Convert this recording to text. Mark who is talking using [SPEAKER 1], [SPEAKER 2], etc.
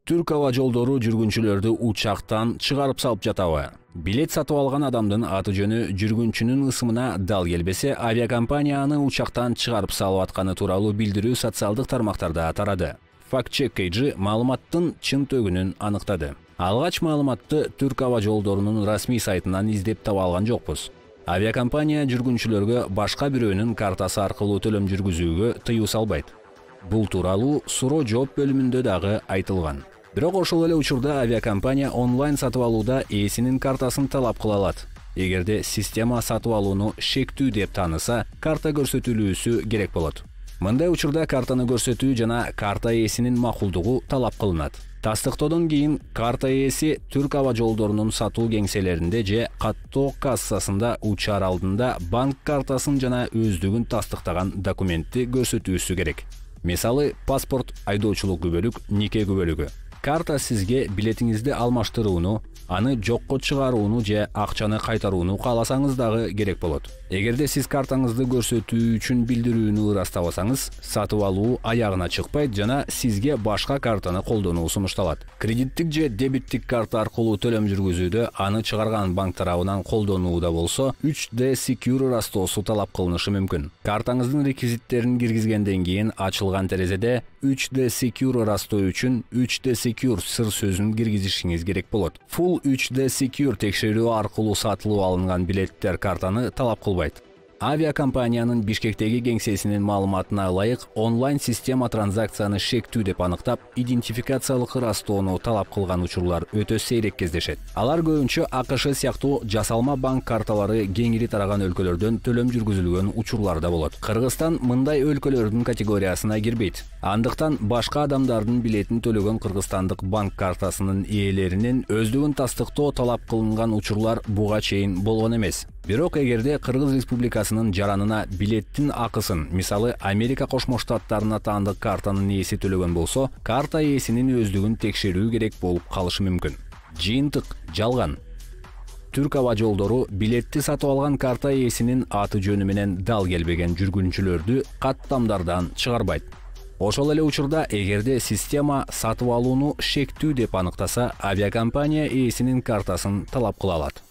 [SPEAKER 1] Түрк Ава Жолдору жүргүнчүлөрдү учактан чыгарып салып жатабы? Билет сатып алган адамдын аты жөнү жүргүнчүнүн ысымына дал келбесе, авиакомпания аны учактан чыгарып салып атканы тууралуу билдирүү социалдык тармактарда тарады. Fact-check KG маалыматтын чын төгүнүн аныктады. Алгач маалыматты Түрк Ава Жолдорунун расмий сайтынан издеп таба алган жокпуз. Авиакомпания жүргүнчүлөргө башка бирөөнүн картасы аркылуу төлөм жүргүзүүгө тыюу салбайт. Бул тууралуу суроо жооп бөлүмүндө дагы айтылган. Бирок ошол эле учурда авиакомпания онлайн сатып алууда ээсинин картасын талап кыла алат. Эгерде система сатып алууну шектүү деп тааныса, карта көрсөтүлүүсү керек болот. Мындай учурда картаны көрсөтүү жана карта ээсинин макулдугу талап кылынат. Тастыктоодон кийин карта ээси Түрк Ава Жолдорунун сатуу кеңселеринде же каттоо кассасында учар алдында банк картасын жана өздүгүн тастыктаган документти көрсөтүүсү керек. Мисалы, паспорт, айдоочулук күбөлүк, нике күбөлүгү. Карта сизге билетиңизди алмаштырууну, аны жокко чыгарууну же акчаны кайтарууну кааласаңыз дагы керек болот. Эгерде сиз картаңызды көрсөтүү үчүн билдирүүнү ырастабасаңыз, сатып алуу аягына чыкпайт жана сизге башка картаны колдонуу сунушталат. Кредиттик же дебиттик карта аркылуу төлөм жүргүзүүдө аны чыгарган банк тарабынан колдонууда болсо, 3D Secure ырастоосу талап кылынышы мүмкүн. Картаңыздын реквизиттерин киргизгенден кийин ачылган терезеде 3D Secure ырастоо үчүн 3D Secure сыр сөзүн киргизишиңиз керек болот. Full 3D Secure текшерүү аркылуу сатылып алынган билеттер картаны талап кылбайт. Авиакомпаниянын Бишкектеги кеңсесинин маалыматына ылайык, онлайн система транзакцияны шектүү деп аныктап, идентификациялык ырастоону талап кылган учурлар өтө сейрек кездешет. Алар көбүнчө АКШ сыяктуу жасалма банк карталары кеңири тараган өлкөлөрдөн төлөм жүргүзүлгөн учурларда болот. Кыргызстан мындай өлкөлөрдүн категориясына кирбейт. Андыктан башка адамдардын билетин төлөгөн кыргызстандык банк картасынын ээлеринин өздүгүн тастыктоо талап кылынган учурлар буга чейин болгон эмес. Бирок эгерде Кыргыз Республикасынын жаранына билеттин акысын, мисалы Америка Кошмо Штаттарына таандык картанын ээси төлөгөн болсо, карта ээсинин өздүгүн текшерүү керек болуп калышы мүмкүн. Жыйынтык: жалган. Түрк Ава Жолдору билетти сатып алган карта ээсинин аты жөнү менен дал келбеген жүргүнчүлөрдү каттамдардан чыгарбайт. Ошол эле учурда эгерде система сатып алууну шектүү деп аныктаса, авиакомпания ээсинин картасын талап кыла алат.